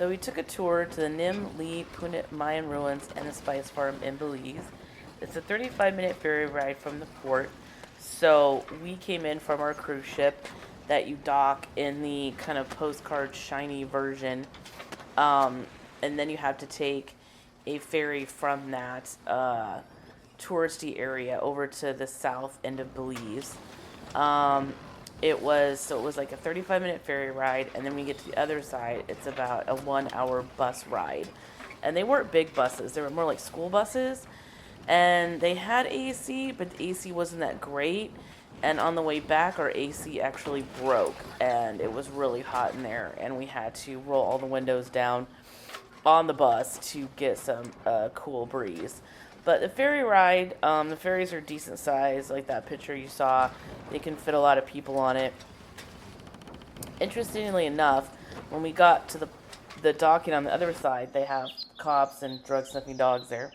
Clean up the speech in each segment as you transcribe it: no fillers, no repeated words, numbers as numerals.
So we took a tour to the Nim Lee Punit Mayan ruins and the spice farm in Belize. It's a 35-minute ferry ride from the port. So we came in from our cruise ship that you dock in the kind of postcard shiny version. Um, and then you have to take a ferry from that touristy area over to the south end of Belize. Um, it was like a 35-minute ferry ride, and then when you get to the other side, it's about a 1 hour bus ride. And they weren't big buses; they were more like school buses. And they had AC, but the AC wasn't that great. And on the way back, our AC actually broke, and it was really hot in there, and we had to roll all the windows down on the bus to get some cool breeze. But the ferry ride, the ferries are decent size, like that picture you saw. They can fit a lot of people on it. Interestingly enough, when we got to the docking on the other side, they have cops and drug sniffing dogs there.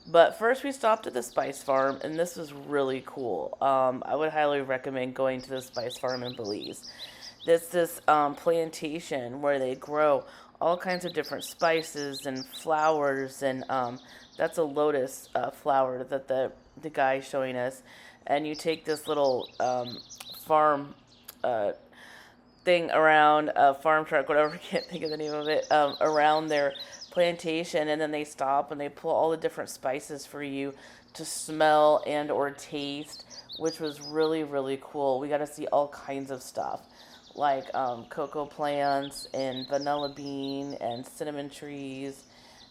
But first, we stopped at the spice farm, and this was really cool. I would highly recommend going to the spice farm in Belize. This plantation where they grow all kinds of different spices and flowers, and that's a lotus flower that the guy is showing us. And you take this little farm thing around a farm truck, whatever, I can't think of the name of it, around their plantation, and then they stop and they pull all the different spices for you to smell and or taste, which was really, really cool. We got to see all kinds of stuff like cocoa plants and vanilla bean and cinnamon trees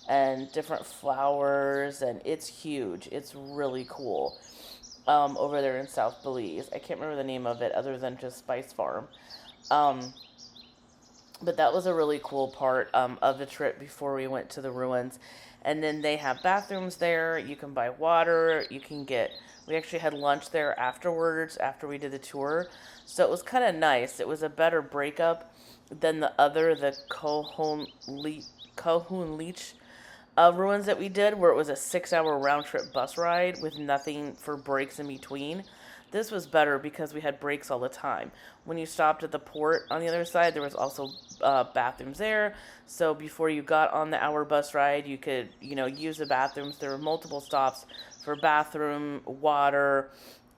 and different flowers, and it's huge. It's really cool. Over there in South Belize, I can't remember the name of it other than just Spice Farm. um, but that was a really cool part of the trip before we went to the ruins. And then they have bathrooms there. You can buy water. We actually had lunch there afterwards after we did the tour. So it was kind of nice. It was a better breakup than the Kohun Leach ruins that we did, where it was a 6 hour round trip bus ride with nothing for breaks in between. This was better because we had breaks all the time. When you stopped at the port on the other side, there was also bathrooms there. So before you got on the hour bus ride, you could, use the bathrooms. There were multiple stops for bathroom, water,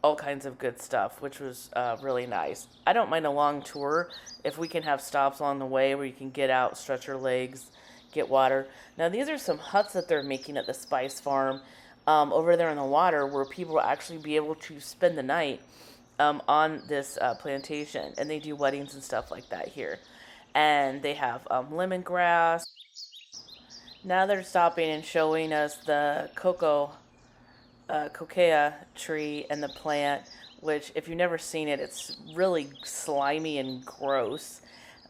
all kinds of good stuff, which was really nice. I don't mind a long tour if we can have stops along the way where you can get out, stretch your legs, get water. Now, these are some huts that they're making at the Spice Farm over there in the water, where people will actually be able to spend the night on this plantation. And they do weddings and stuff like that here. And they have lemongrass. Now they're stopping and showing us the cocoa tree and the plant, which, if you've never seen it, it's really slimy and gross.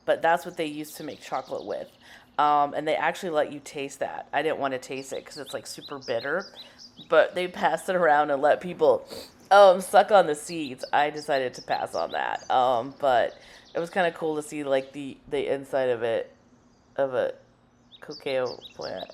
But that's what they used to make chocolate with. And they actually let you taste that. I didn't want to taste it because it's like super bitter, but they passed it around and let people suck on the seeds. I decided to pass on that. But it was kind of cool to see like the inside of it, of a cacao plant.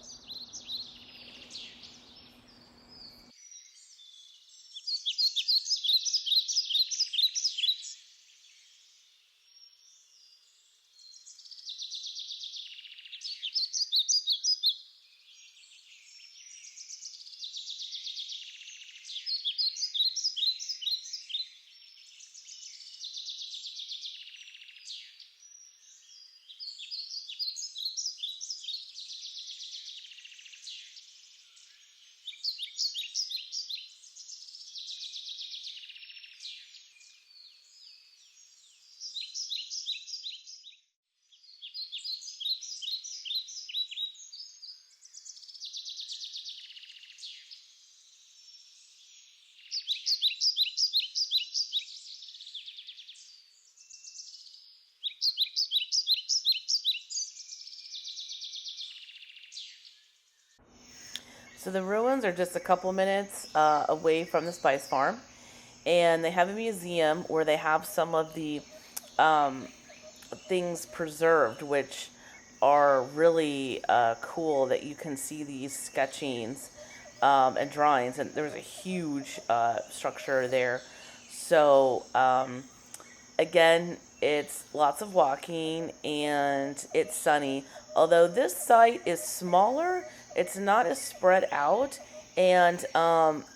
So the ruins are just a couple minutes away from the Spice Farm, and they have a museum where they have some of the um, things preserved, which are really cool. That you can see these sketchings and drawings, and there's a huge structure there. So again, It's lots of walking and it's sunny. Although this site is smaller, it's not as spread out, and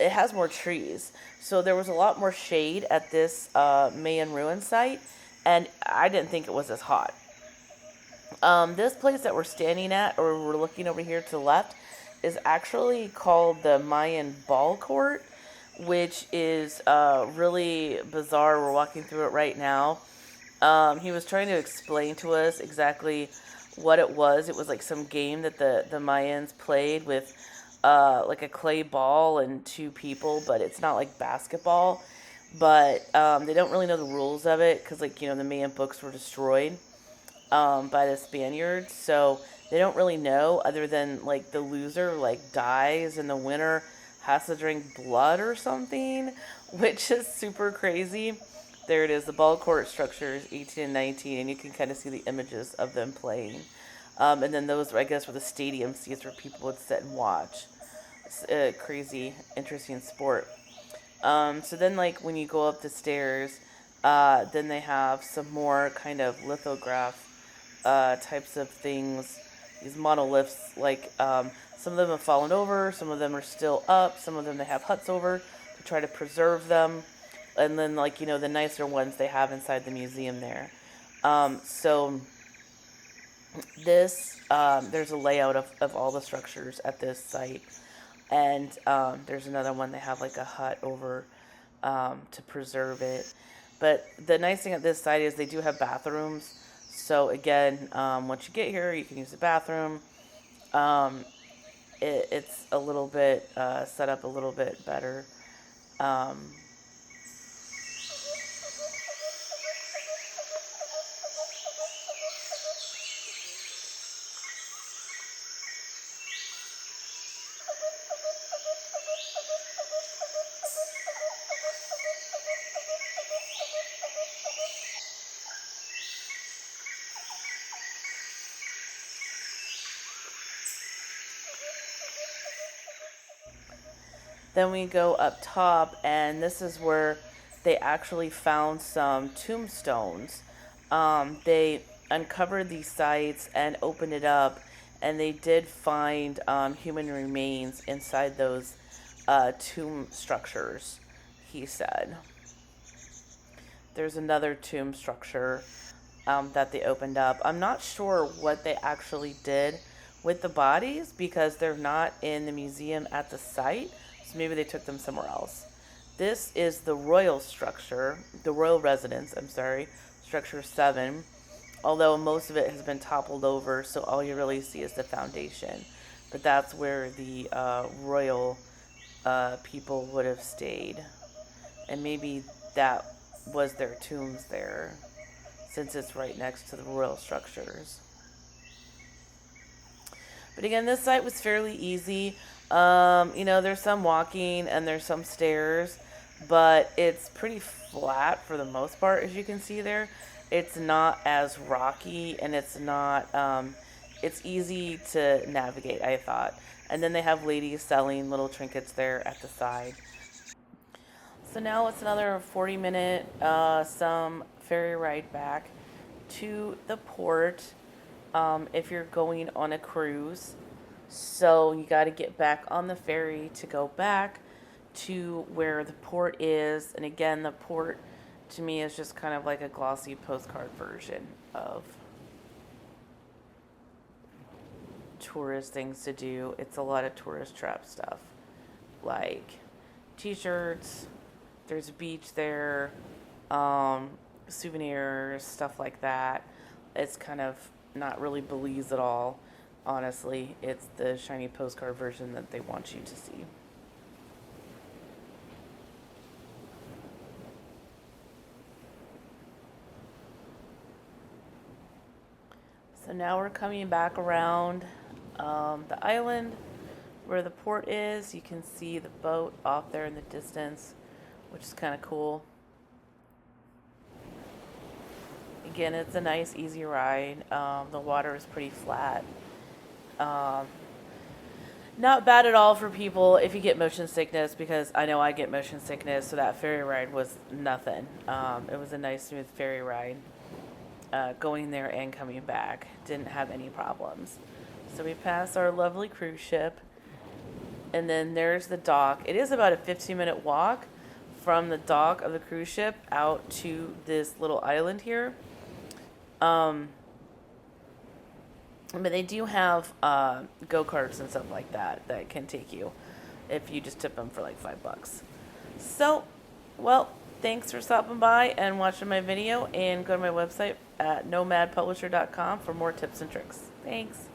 it has more trees. So there was a lot more shade at this Mayan ruin site, and I didn't think it was as hot. This place that we're standing at, or we're looking over here to the left, is actually called the Mayan Ball Court, which is really bizarre. We're walking through it right now. He was trying to explain to us exactly what it was. It was like some game that the Mayans played with like a clay ball and two people, but it's not like basketball. But they don't really know the rules of it because, like, the Mayan books were destroyed by the Spaniards. So they don't really know, other than like the loser like dies and the winner has to drink blood or something, which is super crazy. There it is, the ball court structures, 18 and 19, and you can kind of see the images of them playing. And then those, I guess, were the stadium seats where people would sit and watch. It's a crazy, interesting sport. So then, like, when you go up the stairs, then they have some more kind of lithograph types of things. These monoliths, like, some of them have fallen over, some of them are still up, some of them they have huts over to try to preserve them. And then, like, the nicer ones they have inside the museum there. So this, there's a layout of all the structures at this site. And there's another one, they have like a hut over to preserve it. But the nice thing at this site is they do have bathrooms. So again, once you get here, you can use the bathroom. It's a little bit set up a little bit better. Then we go up top, and this is where they actually found some tombstones. They uncovered these sites and opened it up, and they did find human remains inside those tomb structures, he said. There's another tomb structure that they opened up. I'm not sure what they actually did with the bodies because they're not in the museum at the site. So maybe they took them somewhere else. This is the royal structure, the royal residence, structure 7. Although most of it has been toppled over, so all you really see is the foundation. But that's where the royal people would have stayed. And maybe that was their tombs there, since it's right next to the royal structures. But again, this site was fairly easy. There's some walking and there's some stairs, but it's pretty flat for the most part, as you can see there. It's not as rocky, and it's not, it's easy to navigate, I thought. And then they have ladies selling little trinkets there at the side. So now it's another 40-minute, some ferry ride back to the port, if you're going on a cruise. So you got to get back on the ferry to go back to where the port is. And again, the port to me is just kind of like a glossy postcard version of tourist things to do. It's a lot of tourist trap stuff, like t-shirts, there's a beach there, souvenirs, stuff like that. It's kind of not really Belize at all. Honestly, it's the shiny postcard version that they want you to see. So now we're coming back around the island where the port is. You can see the boat off there in the distance, which is kind of cool. Again, it's a nice, easy ride. The water is pretty flat. Not bad at all for people if you get motion sickness, because I know I get motion sickness, so that ferry ride was nothing. It was a nice, smooth ferry ride. going there and coming back. Didn't have any problems. So we pass our lovely cruise ship, and then there's the dock. It is about a 15-minute walk from the dock of the cruise ship out to this little island here. But they do have go-karts and stuff like that that can take you if you just tip them for like $5. So, well, thanks for stopping by and watching my video, and go to my website at nomadpublisher.com for more tips and tricks. Thanks.